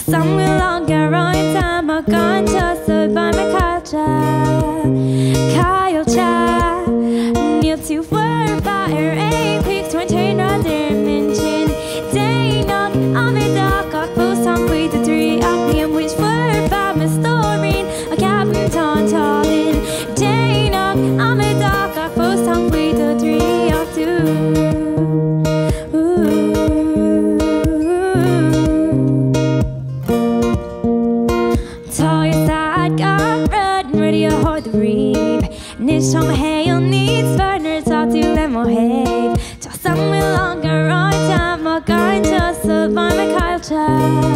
some will longer right time I can't just by my culture Nhiều thiếu vơi và air peaks when chain ra dimension day knock on the dark got full some with the three of me which were by my story a cabin tallin day knock on the dark got full some with the three of two ready to hold the reap Niche on my hail needs partners all to let more hate Just some longer on time I got just by my culture